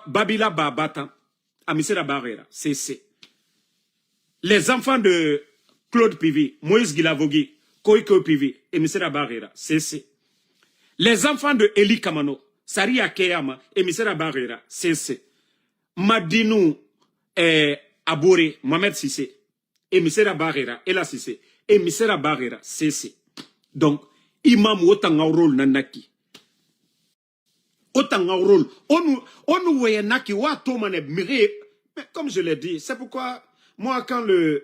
Babila Babatan, Amisera Barrera, c'est. Les enfants de Claude Pivi, Moïse Guilavogui, Koiko Pivi, Emisera Barrera, c'est. Les enfants de Eli Kamano, Saria Keyama, Emisera Barrera, c'est. Madinou Abouré, Mohamed Sissé, Emisera Barrera, Ela Sissé, Emisera Barrera, c'est. Donc, Imam Otangaurol Nanaki. Otangaurol, on voyait Naki, Watomane, mais comme je l'ai dit, c'est pourquoi, moi, quand le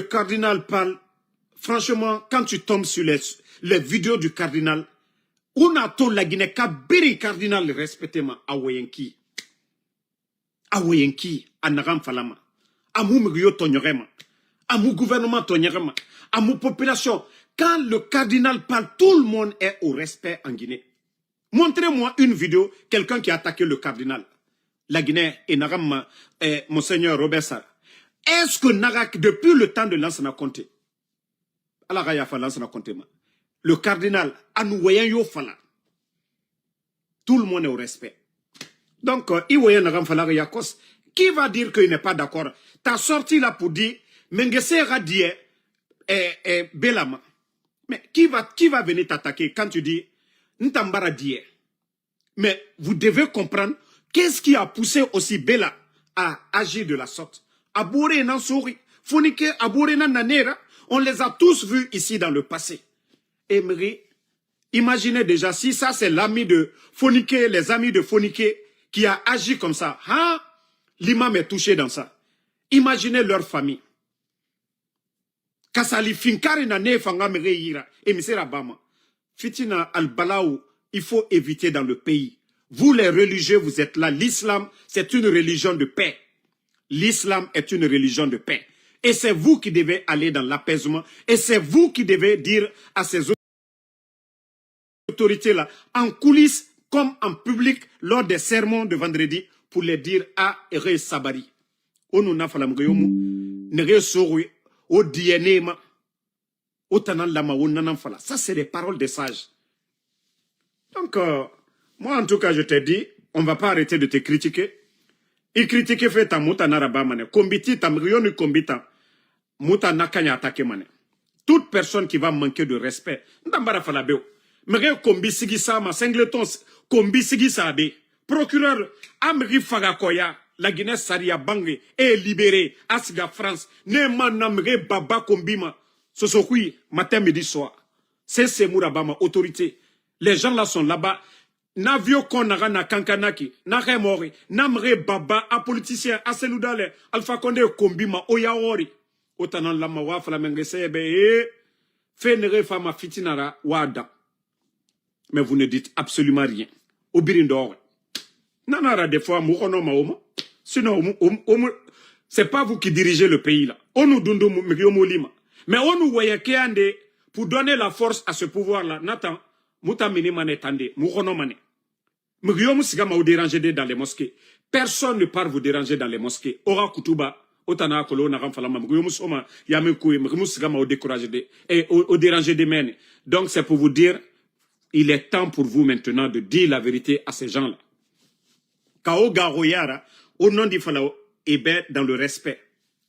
cardinal parle, franchement, quand tu tombes sur les vidéos du cardinal, on a tout la Guinée, Kabiri cardinal respectement, Awayenki. Awayenki, Anaram Falama. Amou Mugyo Tonyorema. Amou gouvernement Tonyorema. Amou population. Quand le cardinal parle, tout le monde est au respect en Guinée. Montrez-moi une vidéo, quelqu'un qui a attaqué le cardinal. La Guinée et Naram, Monseigneur Robert Sarr. Est-ce que Narak, depuis le temps de Lansana Conté, le cardinal, Anouayan Yo Fala, tout le monde est au respect. Donc, Iwayan Naram Fala Yakos, qui va dire qu'il n'est pas d'accord? T'as sorti là pour dire, Mengese Radie Belama. Mais qui va venir t'attaquer quand tu dis, Ntambara Die? Mais vous devez comprendre, qu'est-ce qui a poussé aussi Bela à agir de la sorte? Abouré nan souri, Fonike, Abouré nan nanera, on les a tous vus ici dans le passé. Emery, imaginez déjà si ça c'est l'ami de Fonike, les amis de Fonike qui a agi comme ça. Hein? L'imam est touché dans ça. Imaginez leur famille. Kasali finkari na ne fanga mere yira, emisera bama. Fitina al-Balaou, il faut éviter dans le pays. Vous les religieux, vous êtes là. L'islam, c'est une religion de paix. L'islam est une religion de paix. Et c'est vous qui devez aller dans l'apaisement. Et c'est vous qui devez dire à ces autorités-là, en coulisses comme en public, lors des sermons de vendredi, pour les dire à Ere Sabari. Onuna falamgoyomu, nere sorui, au DNA, au tanan lama, au nanan fala. Ça, c'est des paroles des sages. Donc, moi, en tout cas, je t'ai dit, on ne va pas arrêter de te critiquer. Il critique fait ta mouta naraba mane. Kombiti ta mrioni kombita. Mouta nakanya attaque mane. Toute personne qui va manquer de respect. Ndambara falabeo. Mre kombi sigi sama. Singleton kombi sigi sabe. Procureur Amri Fagakoya. La Guinée Saria Bangé est libérée. Asga France. Ne manamre baba kombima. Sosokui. Matin, midi, soir. C'est Mourabama. Autorité. Les gens là sont là-bas. Navio konara na kankanaki, na remori, namre baba, a politicien, a seludale, alpha konde kombima, oyaori. Otanan lama wafa la mengesebe, fenere fama fitinara wada. Mais vous ne dites absolument rien. Obirindore. Nanara des fois, mourono maoma. Sinon, c'est pas vous qui dirigez le pays là. On nous donne lima. Mais on nous voyait qu'il pour donner la force à ce pouvoir là. Nathan, Mouta mini mane tande, mourono mane. Mugyomu sigama ou déranger dans les mosquées. Personne ne part vous déranger dans les mosquées. Ora kutuba, otana kolo na ramfalama, mugyomu soma, yamekou, mugyomu sigama ou décourager et au déranger des mènes. Donc c'est pour vous dire, il est temps pour vous maintenant de dire la vérité à ces gens-là. Kao garoyara, au nom d'Ifalao, et bien dans le respect.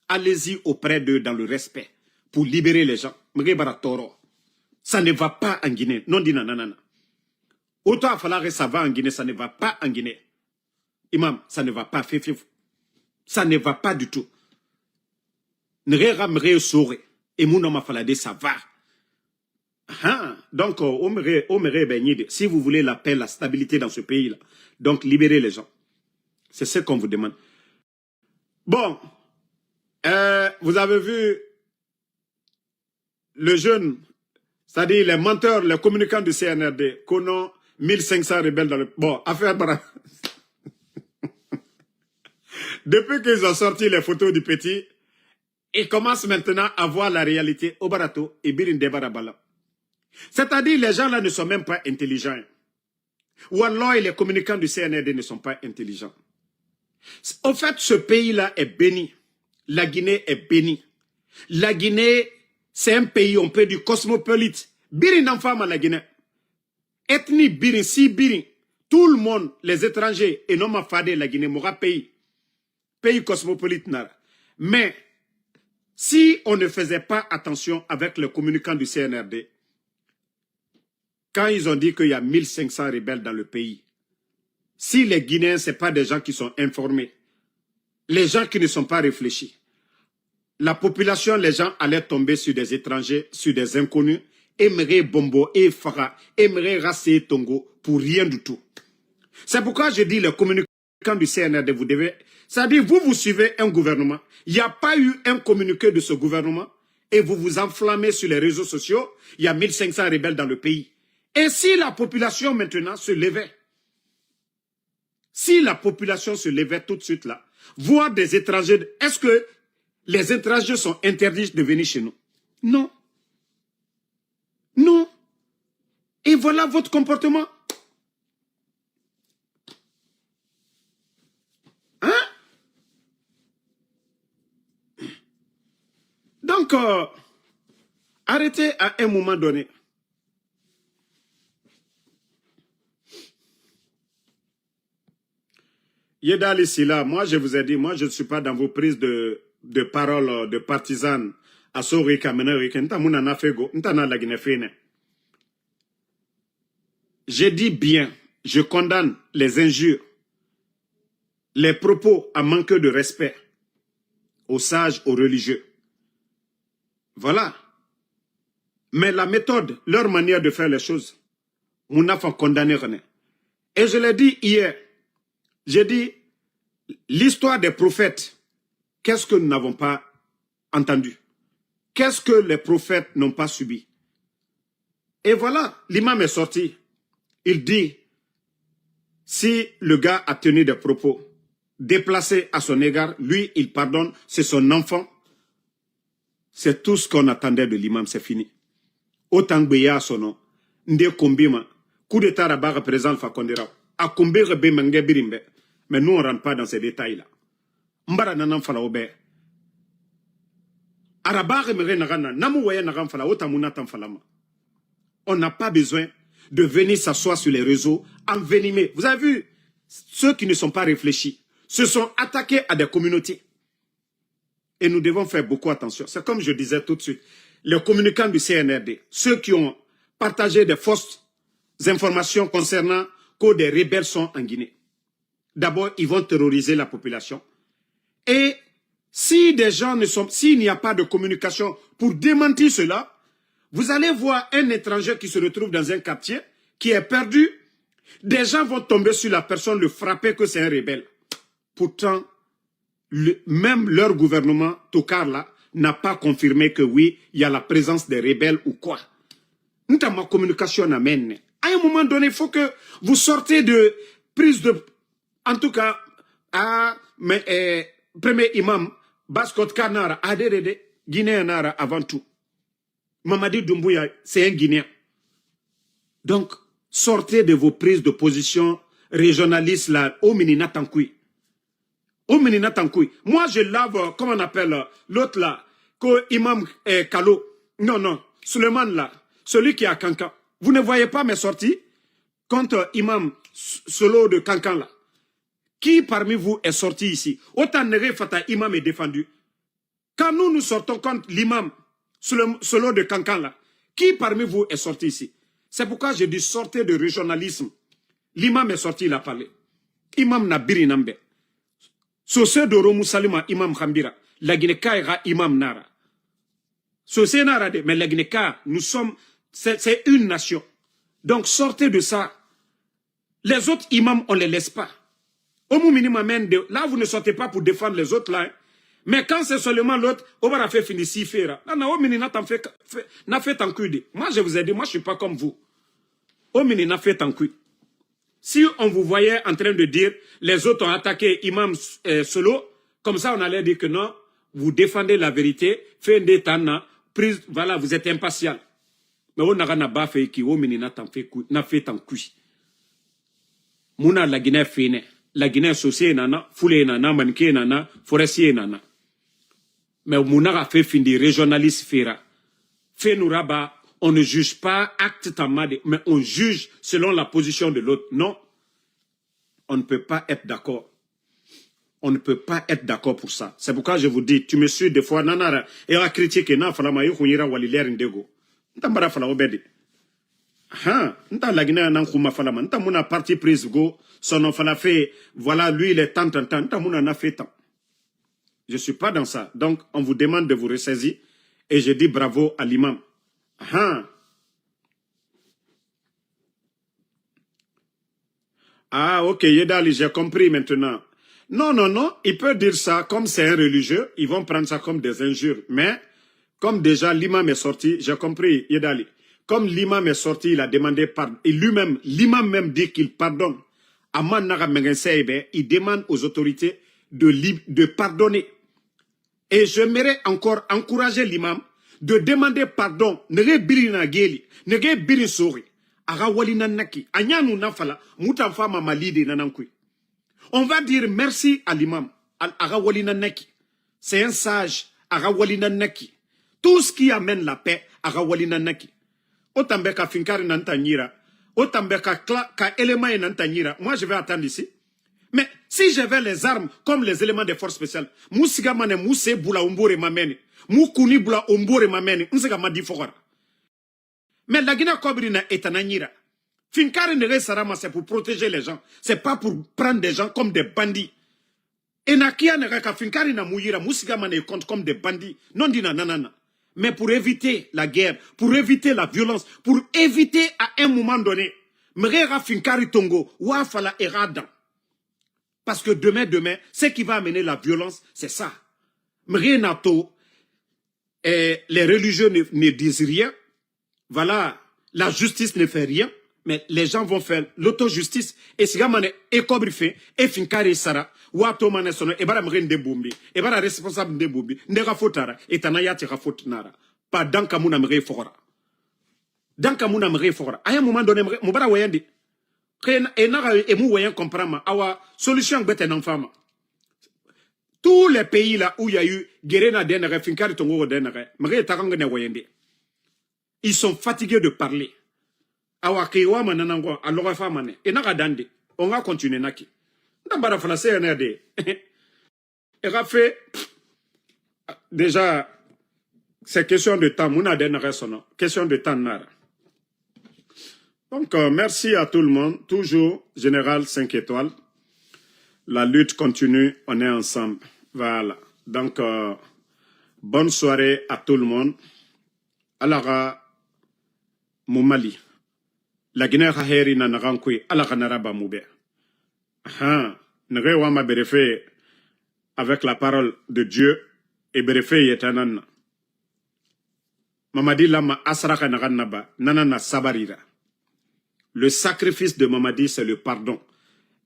Allez-y auprès d'eux dans le respect pour libérer les gens. Mugébara toro. Ça ne va pas en Guinée. Non, dit nanana. Autant à falloir ça va en Guinée, ça ne va pas en Guinée. Imam, ça ne va pas, fifif. Ça ne va pas du tout. N'rera mre sore. Et mon homme a falade, ça va. Donc, si vous voulez la paix, la stabilité dans ce pays-là, donc libérez les gens. C'est ce qu'on vous demande. Bon, vous avez vu le jeune, c'est-à-dire les menteurs, les communicants du CNRD, qu'on 1500 rebelles dans le... Bon, affaire... Depuis qu'ils ont sorti les photos du petit, ils commencent maintenant à voir la réalité au barato et birinde barabala. C'est-à-dire les gens là ne sont même pas intelligents. Ou alors les communicants du CNRD ne sont pas intelligents. Au fait, ce pays-là est béni. La Guinée est bénie. La Guinée, c'est un pays, on peut dire, cosmopolite. Birin en femme à la Guinée. Ethnie Birin, si Birin. tout le monde, les étrangers, et non ma fade la Guinée, m'aura pays cosmopolite. Mais, si on ne faisait pas attention avec les communicants du CNRD, quand ils ont dit qu'il y a 1500 rebelles dans le pays, si les Guinéens, ce pas des gens qui sont informés, les gens qui ne sont pas réfléchis, la population, les gens allaient tomber sur des étrangers, sur des inconnus, aimeraient Bombo et Farah, aimeraient Rassé et Tongo pour rien du tout. C'est pourquoi je dis les communicants du CNRD, vous devez... C'est-à-dire, vous suivez un gouvernement, il n'y a pas eu un communiqué de ce gouvernement et vous vous enflammez sur les réseaux sociaux, il y a 1500 rebelles dans le pays. Et si la population maintenant se levait, si la population se levait tout de suite là, voir des étrangers, est-ce que les étrangers sont interdits de venir chez nous? Non. Non. Et voilà votre comportement. Hein? Donc, arrêtez à un moment donné. Yedal ici là, moi je vous ai dit, moi je ne suis pas dans vos prises de parole de partisans. J'ai dit bien, je condamne les injures, les propos à manquer de respect aux sages, aux religieux. Voilà. Mais la méthode, leur manière de faire les choses, on a fait condamner René. Et je l'ai dit hier, j'ai dit, l'histoire des prophètes, qu'est-ce que nous n'avons pas entendu? Qu'est-ce que les prophètes n'ont pas subi? Et voilà, l'imam est sorti. Il dit, si le gars a tenu des propos déplacés à son égard, lui, il pardonne, c'est son enfant. C'est tout ce qu'on attendait de l'imam, c'est fini. Autant que ya son nom, nde kombima, coup d'état rabat représente Fakondera. A combé rebe menge birimbe. Mais nous, on ne rentre pas dans ces détails-là. Mbara nanan fala obe. Arabare mere nagana, namu waye nagan fala, otamuna tam falama. On n'a pas besoin de venir s'asseoir sur les réseaux, envenimer. Vous avez vu, ceux qui ne sont pas réfléchis se sont attaqués à des communautés. Et nous devons faire beaucoup attention. C'est comme je disais tout de suite, les communicants du CNRD, ceux qui ont partagé des fausses informations concernant que des rebelles sont en Guinée. D'abord, ils vont terroriser la population. Et si des gens ne sont, s'il n'y a pas de communication pour démentir cela, vous allez voir un étranger qui se retrouve dans un quartier, qui est perdu. Des gens vont tomber sur la personne, le frapper que c'est un rebelle. Pourtant, même leur gouvernement, Tokar là, n'a pas confirmé que oui, il y a la présence des rebelles ou quoi. Nous avons ma communication amène. À un moment donné, il faut que vous sortez de prise de... En tout cas, premier imam, Baskot Kanara, Aderede, Guinéen Nara avant tout. Mamadi Doumbouya, c'est un Guinéen. Donc, sortez de vos prises de position régionalistes là, au Minina Tankoui. Au Minina Tankoui. Moi, je lave, comment on appelle l'autre là, que Imam Kalo. Non, Suleiman là, celui qui est à Kankan. Vous ne voyez pas mes sorties contre Imam Solo de Kankan là. Qui parmi vous est sorti ici? Autant Nere Fata Imam est défendu. Quand nous sortons contre l'imam Solo de Kankan là, qui parmi vous est sorti ici? C'est pourquoi je dis sortez de régionalisme. L'imam est sorti, il a parlé. Imam Nabiri Nambe. Sosé de Romou Salima, Imam Khambira. La Guinée-Ka ira Imam Nara. Sosé Nara de, mais la Guinée-Ka, nous sommes, c'est une nation. Donc sortez de ça. Les autres imams, on ne les laisse pas. Au minimum, là, vous ne sortez pas pour défendre les autres là. Hein. Mais quand c'est seulement l'autre, on va faire finir si faire. Là, au minimum, n'a fait en cuide. Moi, je vous ai dit, moi, je ne suis pas comme vous. Au minimum, n'a fait en cuide. Si on vous voyait en train de dire, les autres ont attaqué Imam Solo, comme ça, on allait dire que non, vous défendez la vérité, fait un détana, prise, voilà, vous êtes impartial. Mais on n'a pas fait qui, au minimum, n'a fait en cuide. Mouna la Guinée fine. La Guinée associée nana, foulée nana, manquée nana, forestier nana. Mais Mouna a fait fin de régionaliste fera. Fait nous on ne juge pas acte tamade, mais on juge selon la position de l'autre. Non. on ne peut pas être d'accord. On ne peut pas être d'accord pour ça. C'est pourquoi je vous dis, tu me suis des fois, nanara, et à critiquer, na falama yu khunira waliler ndego. Ntambara fala obedi. Ha, nta lagina nan khuma falama, nta muna parti prise go, son fala fait, voilà, lui il est tant, nta muna na fait tant. Je suis pas dans ça. Donc, on vous demande de vous ressaisir, et je dis bravo à l'imam. Ha. Ah, ok, Yedali, j'ai compris maintenant. Non, non, non, il peut dire ça comme c'est un religieux, ils vont prendre ça comme des injures. Mais, comme déjà l'imam est sorti, j'ai compris, Yedali. Comme l'imam est sorti, il a demandé pardon. Et lui-même, l'imam même dit qu'il pardonne. Aman Naga Mengenseibe, il demande aux autorités de pardonner. Et j'aimerais encore encourager l'imam de demander pardon. Nege birina geli, nege birin sori. Aga walina naki, anyanu nafala, mutamfa mamalide nanankui. On va dire merci à l'imam, Aga walina naki. C'est un sage, Aga walina naki. Tout ce qui amène la paix, Aga walina naki. Otambeka finkari nantanyira, otambeka ka élément nantanyira. Moi je vais attendre ici. Mais si j'avais les armes comme les éléments des forces spéciales, Moussiga mane mousse boula umbore mameni, moukuni boula umbore mameni, nsega madi fogara. Mais la Guinée Kobrina est un anira. Finkari Nere Sarama, c'est pour protéger les gens. C'est pas pour prendre des gens comme des bandits. Et Nakia Nereka Finkari na Mouyira, Moussiga mane compte comme des bandits. Non dina nanana. Mais pour éviter la guerre, pour éviter la violence, pour éviter à un moment donné, Mrera Finkari Tongo, Wafala Eradan. Parce que demain, ce qui va amener la violence, c'est ça. Mrenato, les religieux ne disent rien. Voilà, la justice ne fait rien. Mais les gens vont faire l'autojustice. Et si gamane ekobrife, et finkari sara, wato mane sono, et bara mren de bombi, et bara responsable de bombi, ndega fotara, et tanayati rafot nara. Pas danka muna mre fora. Danka muna mre fora. À un moment donné, mubara wayandi. Et mou wayan comprendre, awa solution bête en femme. Tous les pays là où il y a eu guerre denere, finkari tongo denere, mre taranga ne wayandi. Ils sont fatigués de parler. Awa kiwa mananango alors fa mané et naka dande on va continuer naki ndambara français nade et fait déjà c'est question de temps muna denere sono question de temps nara. Donc merci à tout le monde, toujours général 5 étoiles, la lutte continue, on est ensemble, voilà. Donc bonne soirée à tout le monde. Alors Moumali la Guinée Haheri na nagankui ala kanaraba moube. Nere wama berefe avec la parole de Dieu et berefe yetanana. Mamadi lama asraka naganaba nanana sabarira. Le sacrifice de Mamadi c'est le pardon.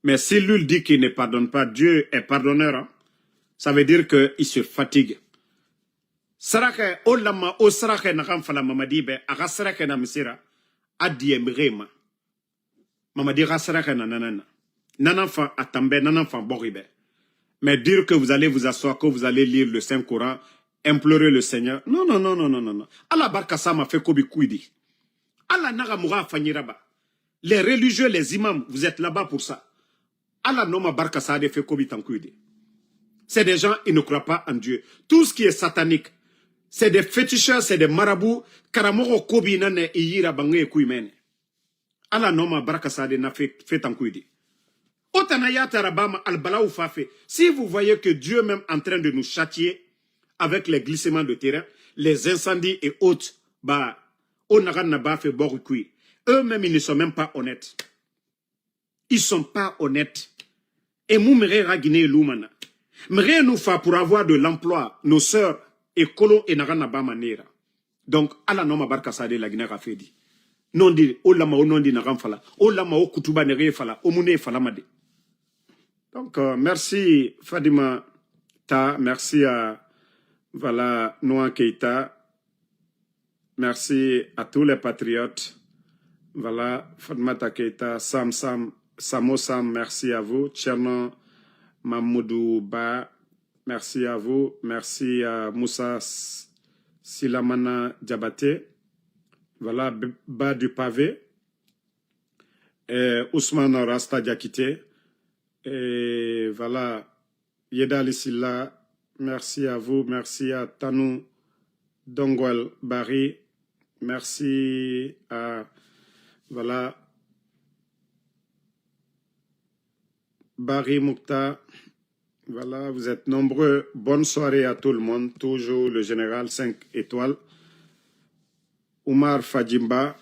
Mais si lui dit qu'il ne pardonne pas, Dieu est pardonneur, hein? Ça veut dire qu'il se fatigue. Saraka olama o saraka naganfala Mamadi be aga saraka na misira. Adie mrema. Mamadi rasaraka nanana. Nananfa atambe, nananfa boribe. Mais dire que vous allez vous asseoir, que vous allez lire le Saint-Coran, implorer le Seigneur. Non, non, non, non, non, non, non. Allah barkasa ma fait kobi kouidi. Allah naga moura fanyiraba. Les religieux, les imams, vous êtes là-bas pour ça. Allah noma barkasa de fait kobi tankouidi. C'est des gens, ils ne croient pas en Dieu. Tout ce qui est satanique, c'est des féticheurs, c'est des marabouts. Karamoro kobi nane iyira bangé kuimene. Ala noma baraka sade na fait en couidi. Otanaya tarabama albala ou fafe. Si vous voyez que Dieu même en train de nous châtier avec les glissements de terrain, les incendies et autres, bah, onaran na ba fait borukui. Eux-mêmes, ils ne sont même pas honnêtes. Ils sont pas honnêtes. Et mou mere ragine lumana. Mere nous fa pour avoir de l'emploi, nos sœurs, et Kolo et Naranaba Manera. Donc, ala noma barka sade la Guinée Rafedi. Non dit, o lama o non dit Naranfala, o lama o kutuba nere fala, o mune fala made. Donc, merci Fadima Ta, merci à voilà, Noa Keita, merci à tous les patriotes. Voilà, Fadima Ta Keita, Samo Sam, merci à vous. Tcherno Mamoudou Ba, merci à vous. Merci à Moussa Silamana Diabaté. Voilà, Bas du Pavé. Et Ousmane Rasta Diakité. Et voilà, Yedali Silla, merci à vous, merci à Tanou Dongwal Bari, merci à, voilà, Bari Moukta. Voilà, vous êtes nombreux. Bonne soirée à tout le monde. Toujours le général 5 étoiles. Oumar Fadjimba.